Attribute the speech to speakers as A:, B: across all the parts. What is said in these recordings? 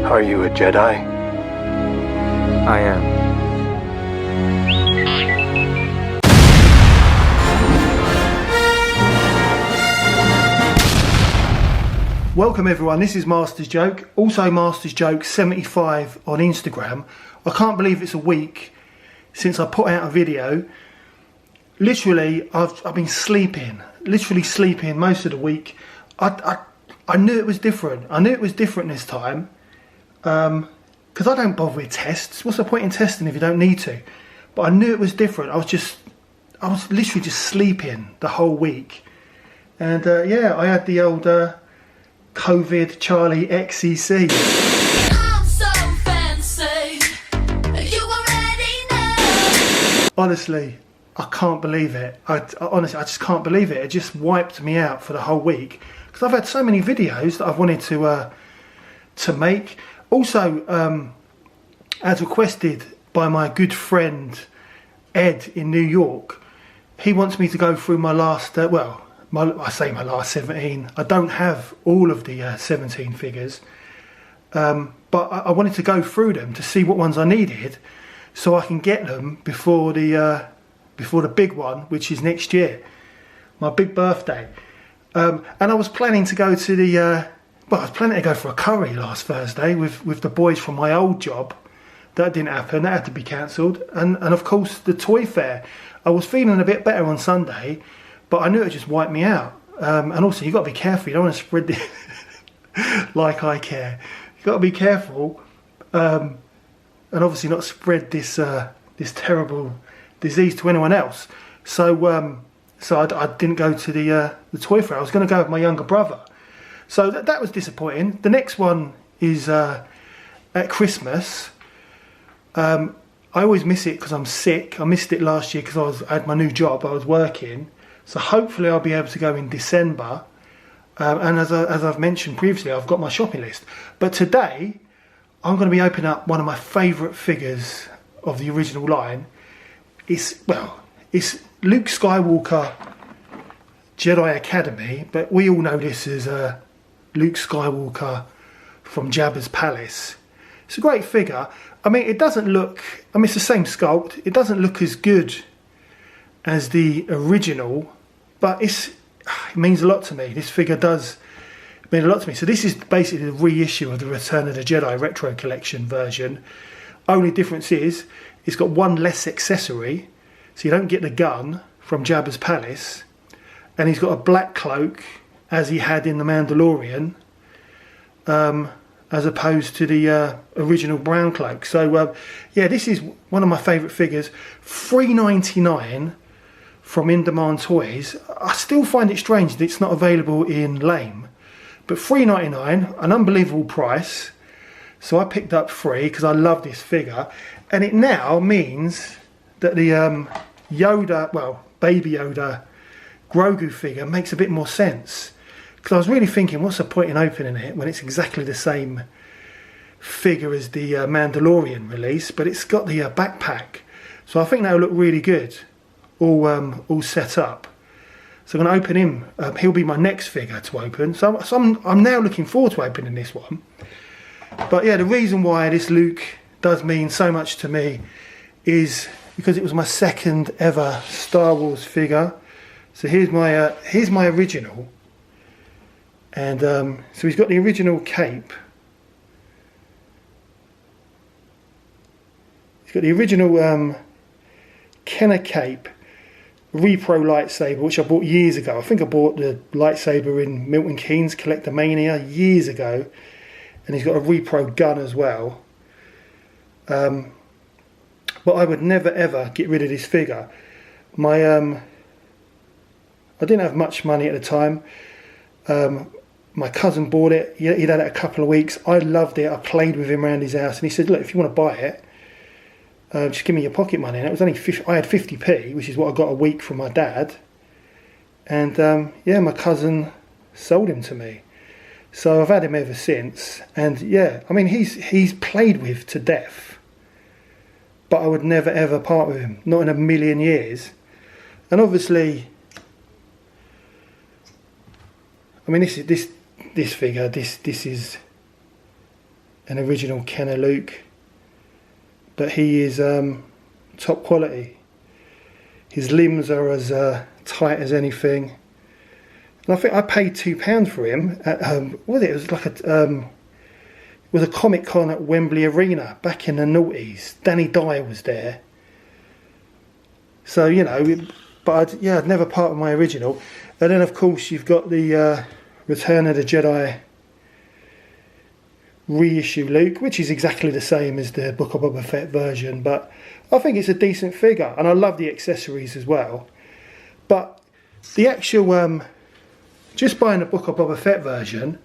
A: Are you a Jedi?
B: I am.
C: Welcome everyone, this is Master's Joke, also Master's Joke 75 on Instagram. I can't believe it's a week since I put out a video. Literally, I've been sleeping, literally sleeping most of the week. I knew it was different. I knew it was different this time. Because I don't bother with tests. What's the point in testing if you don't need to? But I knew it was different. I was literally just sleeping the whole week. And yeah, I had the old COVID Charlie XEC.
D: I'm so fancy, you already know.
C: Honestly, I can't believe it. Honestly, I just can't believe it. It just wiped me out for the whole week. Because I've had so many videos that I've wanted to make. Also, as requested by my good friend Ed in New York, he wants me to go through my last, I say my last 17. I don't have all of the 17 figures, but I wanted to go through them to see what ones I needed, so I can get them before the big one, which is next year, my big birthday. And I was planning to go to I was planning to go for a curry last Thursday with the boys from my old job. That didn't happen. That had to be cancelled. And of course the toy fair. I was feeling a bit better on Sunday, but I knew it just wiped me out. And also, you've got to be careful. You don't want to spread this like I care. You've got to be careful, and obviously not spread this this terrible disease to anyone else. So I didn't go to the toy fair. I was going to go with my younger brother. So that was disappointing. The next one is at Christmas. I always miss it because I'm sick. I missed it last year because I had my new job. I was working. So hopefully I'll be able to go in December. And as I've mentioned previously, I've got my shopping list. But today, I'm going to be opening up one of my favourite figures of the original line. It's Luke Skywalker, Jedi Academy. But we all know this as Luke Skywalker from Jabba's palace. It's a great figure. I mean, it doesn't look... I mean, it's the same sculpt. It doesn't look as good as the original, but it means a lot to me. This figure does mean a lot to me. So this is basically the reissue of the Return of the Jedi Retro Collection version. Only difference is it's got one less accessory, so you don't get the gun from Jabba's palace, and he's got a black cloak as he had in The Mandalorian, as opposed to the original brown cloak. So yeah, this is one of my favourite figures. $3.99 from In Demand Toys. I still find it strange that it's not available in Lame, but $3.99, an unbelievable price. So I picked up 3 because I love this figure, and it now means that the Baby Yoda Grogu figure makes a bit more sense. Because I was really thinking, what's the point in opening it when it's exactly the same figure as the Mandalorian release, but it's got the backpack. So I think that'll look really good, all set up. So I'm going to open him. He'll be my next figure to open. So I'm now looking forward to opening this one. But yeah, the reason why this Luke does mean so much to me is because it was my second ever Star Wars figure. So here's my original. And so he's got the original cape. He's got the original Kenner cape, repro lightsaber, which I bought years ago. I think I bought the lightsaber in Milton Keynes Collector Mania years ago. And he's got a repro gun as well. But I would never ever get rid of this figure. I didn't have much money at the time. My cousin bought it. He'd had it a couple of weeks. I loved it. I played with him around his house, and he said, "Look, if you want to buy it, just give me your pocket money." And it was only I had 50p, which is what I got a week from my dad. And yeah, my cousin sold him to me. So I've had him ever since. And yeah, I mean, he's played with to death. But I would never ever part with him, not in a million years. And obviously, I mean, this figure, this is an original Kenner Luke, but he is top quality. His limbs are as tight as anything. And I think I paid £2 for him at what was it? It was like it was a Comic Con at Wembley Arena back in the noughties. Danny Dyer was there. So, you know, but I'd never part of my original. And then of course you've got the Return of the Jedi reissue Luke, which is exactly the same as the Book of Boba Fett version, but I think it's a decent figure, and I love the accessories as well. But the actual just buying the Book of Boba Fett version,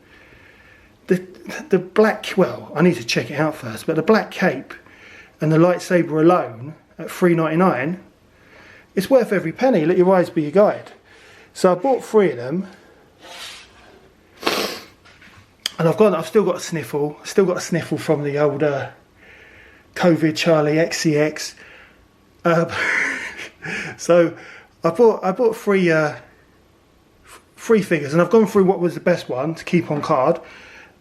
C: the black, well, I need to check it out first, but the black cape and the lightsaber alone at $3.99, it's worth every penny. Let your eyes be your guide. So I bought 3 of them. And I've still got a sniffle. Still got a sniffle from the old COVID Charlie XCX. So I bought 3 figures, and I've gone through what was the best one to keep on card,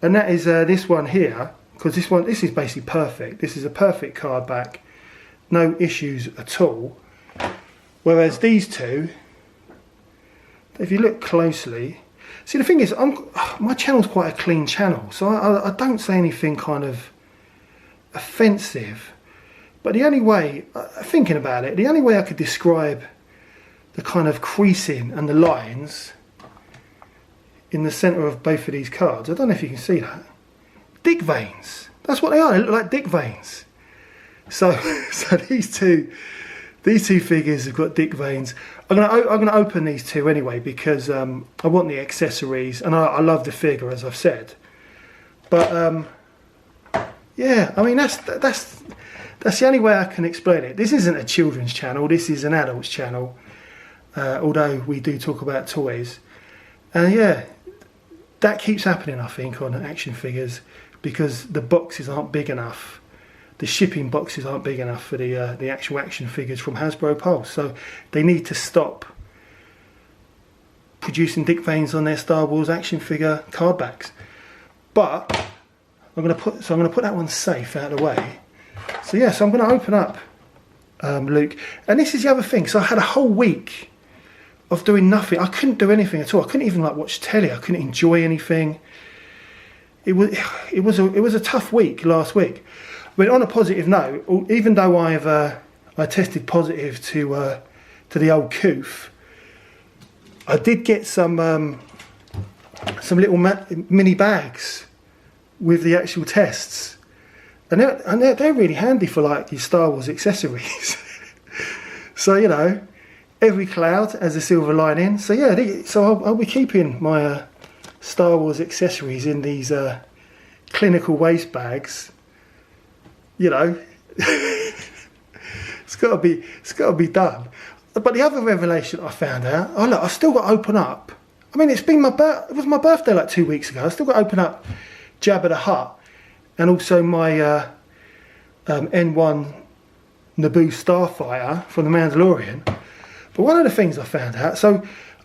C: and that is this one here, because this is basically perfect. This is a perfect card back, no issues at all. Whereas these two, if you look closely. See, the thing is, my channel's quite a clean channel, so I don't say anything kind of offensive. But the only way, thinking about it, the only way I could describe the kind of creasing and the lines in the centre of both of these cards, I don't know if you can see that. Dick veins. That's what they are. They look like dick veins. So these two figures have got dick veins. I'm gonna open these two anyway, because I want the accessories, and I love the figure, as I've said. But yeah, I mean that's the only way I can explain it. This isn't a children's channel. This is an adult's channel. Although we do talk about toys, and yeah, that keeps happening, I think, on action figures, because the boxes aren't big enough. The shipping boxes aren't big enough for the actual action figures from Hasbro Pulse, so they need to stop producing dick veins on their Star Wars action figure card backs. But I'm going to put that one safe out of the way. So yeah, so I'm going to open up Luke, and this is the other thing. So I had a whole week of doing nothing. I couldn't do anything at all. I couldn't even watch telly. I couldn't enjoy anything. It was a tough week last week. But on a positive note, even though I tested positive to the old coof, I did get some little mini bags with the actual tests, and they're really handy for like your Star Wars accessories. So you know, every cloud has a silver lining. So yeah, so I'll be keeping my Star Wars accessories in these clinical waste bags. You know, it's got to be done. But the other revelation I found out, oh look, I still got to open up. I mean, it was my birthday like 2 weeks ago. I still got to open up Jabba the Hutt, and also my N1 Naboo Starfighter from The Mandalorian. But one of the things I found out, so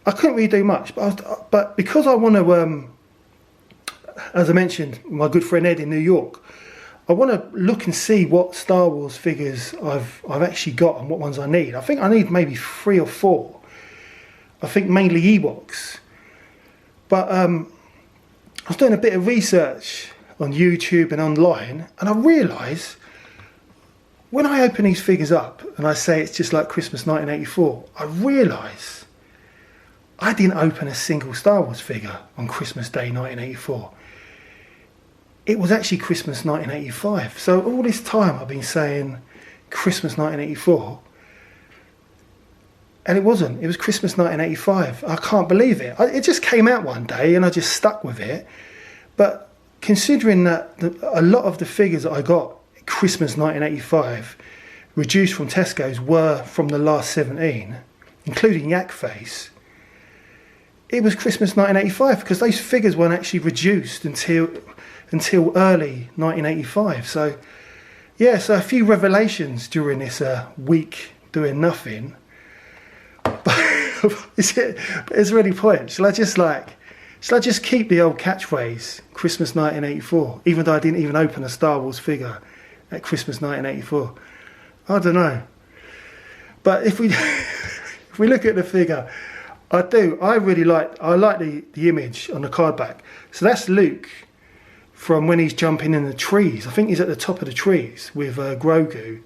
C: I couldn't really do much, but because I want to, as I mentioned, my good friend Ed in New York, I want to look and see what Star Wars figures I've actually got and what ones I need. I think I need maybe 3 or 4. I think mainly Ewoks. But I was doing a bit of research on YouTube and online, and I realised when I open these figures up and I say it's just like Christmas 1984, I realise I didn't open a single Star Wars figure on Christmas Day 1984. It was actually Christmas 1985. So all this time I've been saying Christmas 1984, and it wasn't. It was Christmas 1985. I can't believe it. It just came out one day and I just stuck with it. But considering that a lot of the figures that I got Christmas 1985 reduced from Tesco's were from the last 17, including Yak Face, it was Christmas 1985 because those figures weren't actually reduced until early 1985. So yeah, so a few revelations during this week doing nothing. But is there any point? Shall I just Shall I just keep the old catchphrase, Christmas 1984, even though I didn't even open a Star Wars figure at Christmas 1984? I don't know. But if we if we look at the figure, I like the image on the card back. So that's Luke from when he's jumping in the trees. I think he's at the top of the trees with Grogu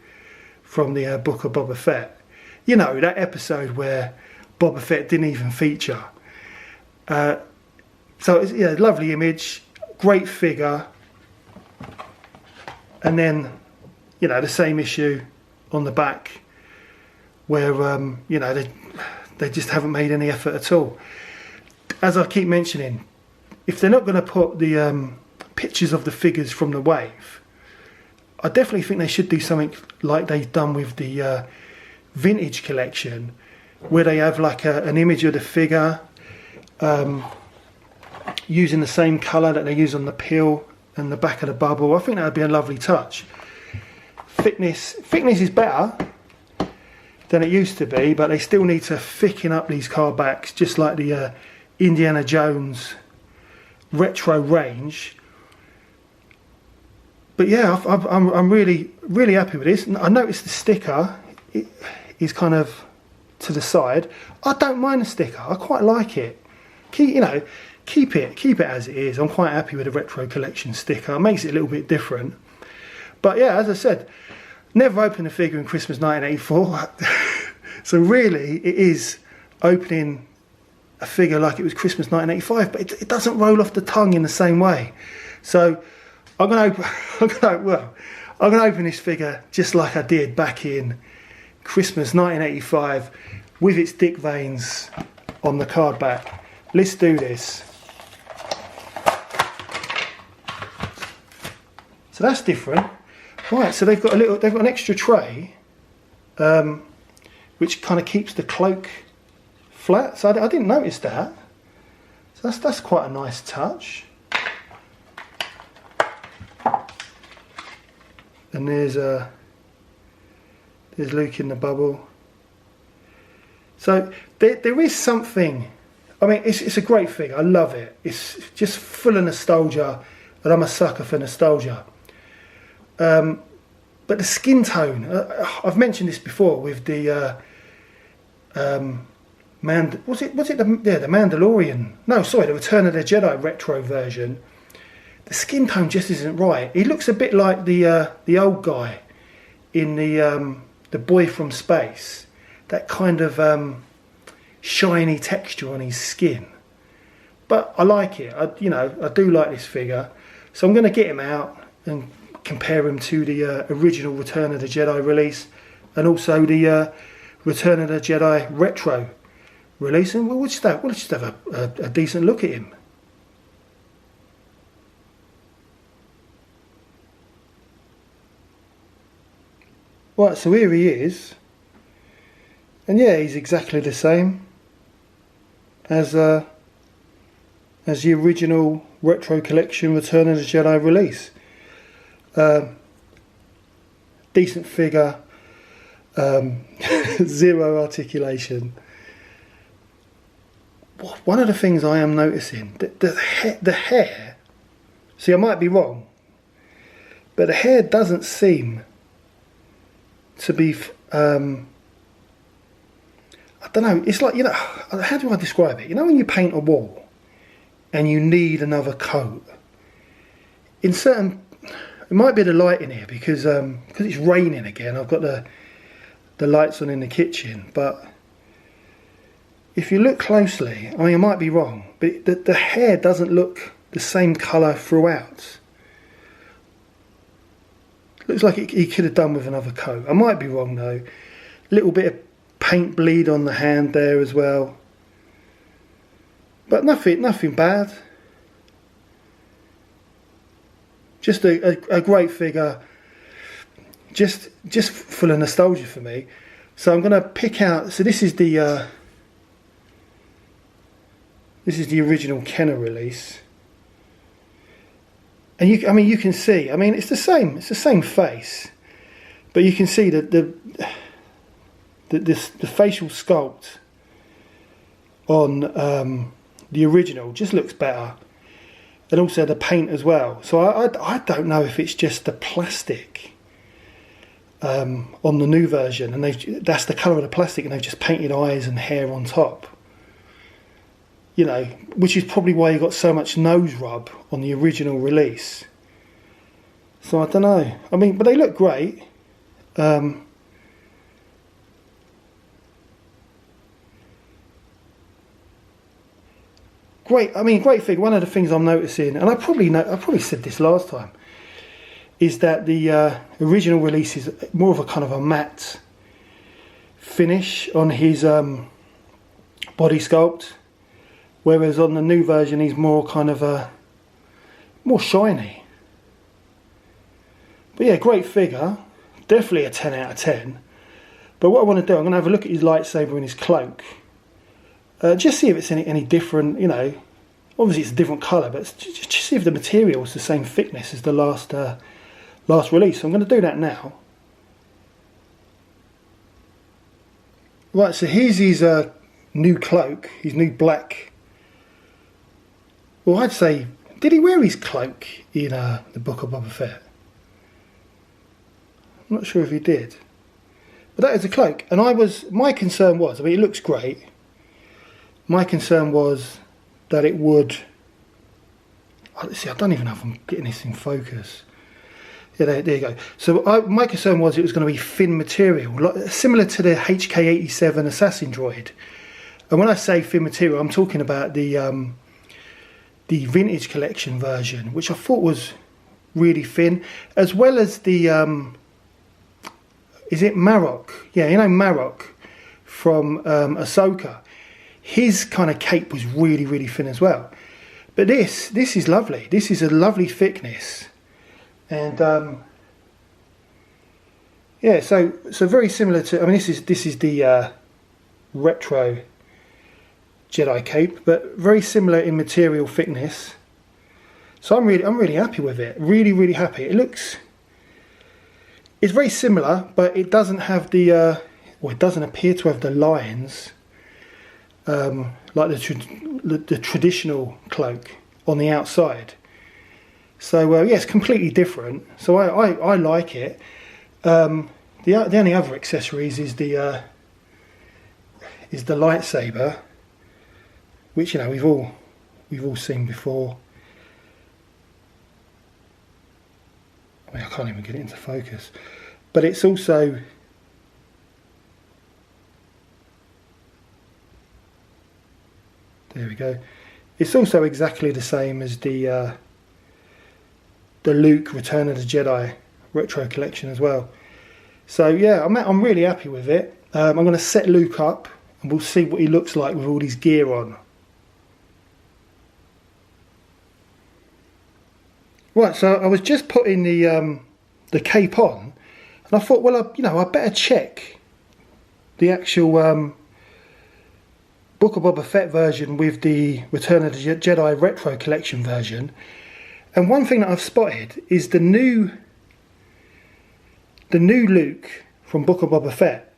C: from the Book of Boba Fett. You know, that episode where Boba Fett didn't even feature. So it's, yeah, lovely image, great figure. And then, you know, the same issue on the back where, you know, they just haven't made any effort at all. As I keep mentioning, if they're not going to put the pictures of the figures from the wave, I definitely think they should do something like they've done with the vintage collection, where they have like an image of the figure using the same colour that they use on the peel and the back of the bubble. I think that would be a lovely touch. Thickness is better than it used to be, but they still need to thicken up these card backs, just like the Indiana Jones retro range. But yeah, I'm really happy with this. I noticed the sticker is kind of to the side. I don't mind the sticker. I quite like it. Keep it as it is. I'm quite happy with the retro collection sticker. It makes it a little bit different. But yeah, as I said, never opened a figure in Christmas 1984. So really, it is opening a figure like it was Christmas 1985, but it doesn't roll off the tongue in the same way. So I'm going to open this figure just like I did back in Christmas 1985 with its Dick veins on the card back. Let's do this. So that's different. Right, so they've got an extra tray which kind of keeps the cloak flat. So I didn't notice that. So that's quite a nice touch. And there's Luke in the bubble. So there is something. I mean, it's a great figure. I love it. It's just full of nostalgia, and I'm a sucker for nostalgia. But the skin tone, I've mentioned this before with the was it the Mandalorian? No, sorry, the Return of the Jedi retro version. The skin tone just isn't right. He looks a bit like the old guy in the Boy from Space. That kind of shiny texture on his skin. But I like it. I do like this figure. So I'm going to get him out and compare him to the original Return of the Jedi release, and also the Return of the Jedi retro release, and we'll just have a decent look at him. Right, so here he is, and yeah, he's exactly the same as the original retro collection Return of the Jedi release. Decent figure, zero articulation. One of the things I am noticing, the hair, see, I might be wrong, but the hair doesn't seem to be, I don't know, it's like, how do I describe it? You know when you paint a wall and you need another coat? In certain, it might be the light in here because it's raining again. I've got the lights on in the kitchen, but if you look closely, I mean, I might be wrong, but the hair doesn't look the same colour throughout. Looks like he could have done with another coat. I might be wrong though. Little bit of paint bleed on the hand there as well, but nothing bad. Just a great figure, just full of nostalgia for me. So I'm going to pick out. So this is the original Kenner release, and you can see. I mean, it's the same face, but you can see that the facial sculpt on the original just looks better, and also the paint as well. So I don't know if it's just the plastic on the new version, and that's the colour of the plastic, and they've just painted eyes and hair on top. You know, which is probably why you got so much nose rub on the original release. So I don't know. I mean, but they look great. Great. I mean, great figure. One of the things I'm noticing, and I probably said this last time, is that the original release is more of a kind of a matte finish on his body sculpt, whereas on the new version he's more kind of a more shiny. But yeah, great figure, definitely a 10 out of 10. But what I want to do, I'm going to have a look at his lightsaber and his cloak, just see if it's any different. You know, obviously it's a different colour, but just see if the material is the same thickness as the last release. So I'm going to do that now. Right, so here's his new cloak, his new black. Well, I'd say, did he wear his cloak in the Book of Boba Fett? I'm not sure if he did. But that is a cloak. And my concern was, I mean, it looks great. My concern was that it would, see, I don't even know if I'm getting this in focus. Yeah, there you go. So my concern was it was going to be thin material, similar to the HK-87 assassin droid. And when I say thin material, I'm talking about the vintage collection version, which I thought was really thin, as well as the is it Marok? Yeah, you know Marok from Ahsoka. His kind of cape was really, really thin as well. But this is lovely. This is a lovely thickness, and yeah, so very similar to. I mean, this is the retro Jedi cape, but very similar in material thickness. So I'm really happy with it. Really, really happy. It's very similar, but it doesn't have the it doesn't appear to have the lines like the traditional cloak on the outside. So yeah, it's completely different. So I like it. The only other accessories is the lightsaber, which, you know, we've all seen before. I mean, I can't even get it into focus, but it's also there we go. It's also exactly the same as the Luke Return of the Jedi retro collection as well. So yeah, I'm really happy with it. I'm going to set Luke up, and we'll see what he looks like with all his gear on. Right, so I was just putting the cape on, and I thought, well, I better check the actual Book of Boba Fett version with the Return of the Jedi retro collection version. And one thing that I've spotted is the new Luke from Book of Boba Fett.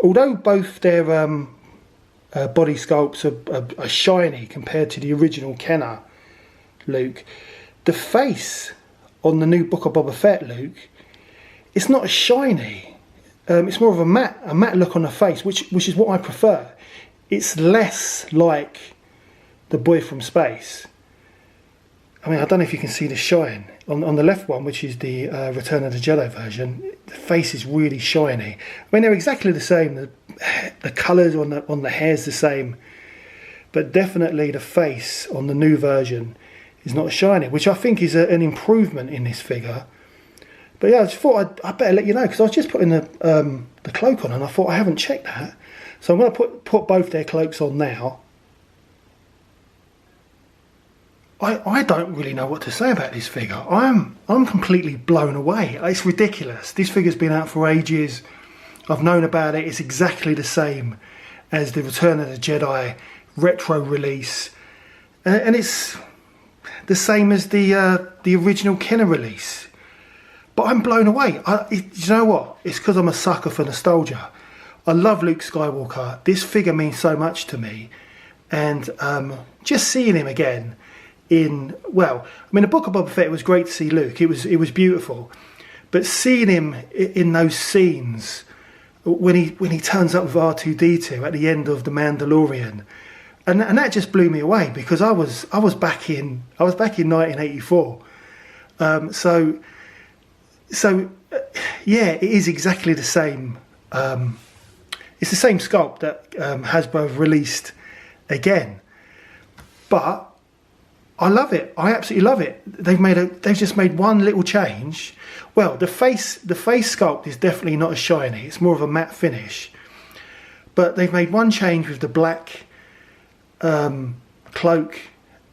C: Although both their body sculpts are shiny compared to the original Kenner Luke, the face on the new Book of Boba Fett Luke, it's not as shiny. It's more of a matte look on the face, which is what I prefer. It's less like the boy from space. I mean, I don't know if you can see the shine on the left one, which is the Return of the Jedi version. The face is really shiny. I mean, they're exactly the same. The colours on the hair's the same, but definitely the face on the new version is not shiny, which I think is an improvement in this figure. But yeah, I just thought I'd better let you know, because I was just putting the cloak on, and I thought I haven't checked that. So I'm going to put both their cloaks on now. I don't really know what to say about this figure. I'm completely blown away. It's ridiculous. This figure's been out for ages. I've known about it. It's exactly the same as the Return of the Jedi retro release, and it's the same as the original Kenner release. But I'm blown away. You know what? It's because I'm a sucker for nostalgia. I love Luke Skywalker. This figure means so much to me, and just seeing him again in, well, I mean, the Book of Boba Fett, it was great to see Luke. It was beautiful, but seeing him in those scenes when he turns up with R2-D2 at the end of The Mandalorian, and that just blew me away, because I was back in 1984. So yeah, it is exactly the same. It's the same sculpt that Hasbro have released again, but I love it. I absolutely love it. They've just made one little change. Well, the face sculpt is definitely not as shiny. It's more of a matte finish. But they've made one change with the black cloak,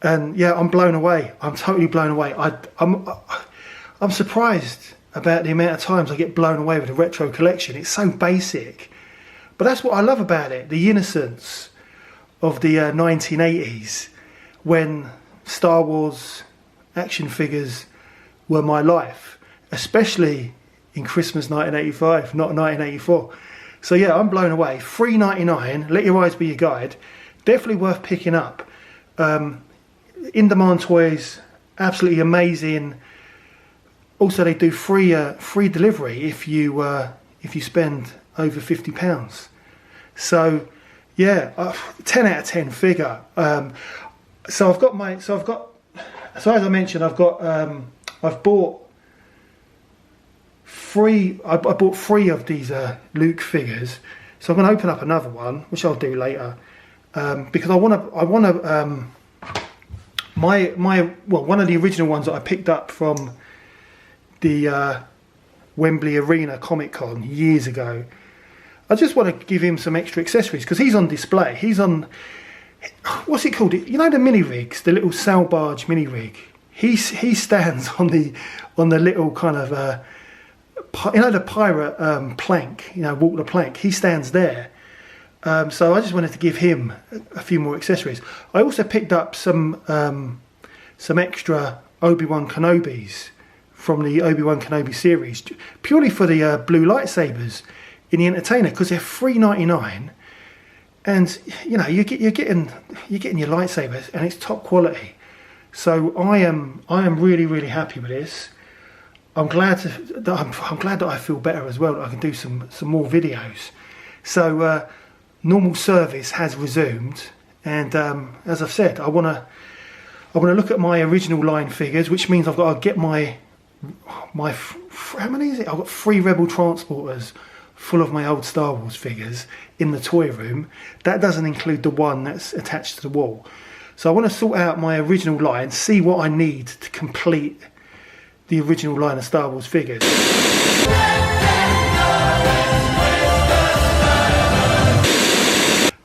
C: and yeah, I'm blown away. I'm totally blown away. I'm surprised about the amount of times I get blown away with the retro collection. It's so basic, but that's what I love about it. The innocence of the 1980s, when Star Wars action figures were my life, especially in Christmas 1985, not 1984. So yeah, I'm blown away. $3.99. Let your eyes be your guide. Definitely worth picking up. In demand toys, absolutely amazing. Also, they do free delivery if you spend over £50. So yeah, 10 out of 10 figure. So as I mentioned, I've bought three. I bought 3 of these Luke figures. So I'm going to open up another one, which I'll do later, because I want to. One of the original ones that I picked up from the Wembley Arena Comic Con years ago. I just want to give him some extra accessories, because he's on display. He's on, what's it called? You know, the mini rigs, the little sail barge mini rig. He stands on the little kind of the pirate plank. You know, walk the plank. He stands there. So I just wanted to give him a few more accessories. I also picked up some extra Obi-Wan Kenobis from the Obi-Wan Kenobi series, purely for the blue lightsabers in the Entertainer, because they're $3.99, and you know, you're getting your lightsabers, and it's top quality. So I am really happy with this. I'm glad that I feel better as well, that I can do some more videos. So normal service has resumed, and as I've said, I want to look at my original line figures, which means I've got to get my how many is it? I've got 3 Rebel transporters full of my old Star Wars figures in the toy room. That doesn't include the one that's attached to the wall. So I want to sort out my original line, see what I need to complete the original line of Star Wars figures.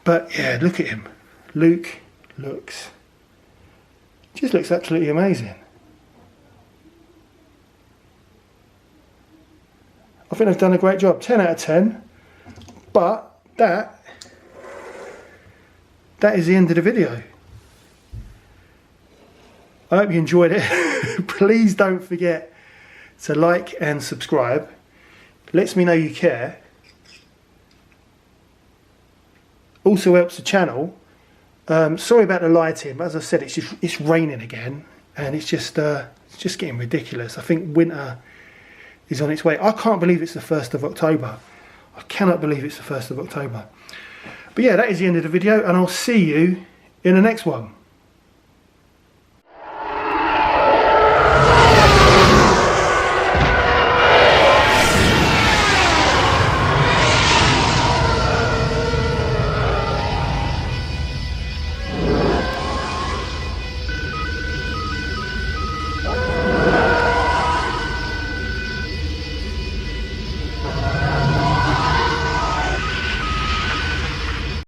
C: But yeah, look at him. Luke just looks absolutely amazing. I think they've done a great job. 10 out of 10. But that is the end of the video. I hope you enjoyed it. Please don't forget to like and subscribe. Lets me know you care. Also helps the channel. Sorry about the lighting, but as I said, it's raining again, and it's just getting ridiculous. I think winter is on its way. I can't believe it's the 1st of October. I cannot believe it's the 1st of October. But yeah, that is the end of the video, and I'll see you in the next one.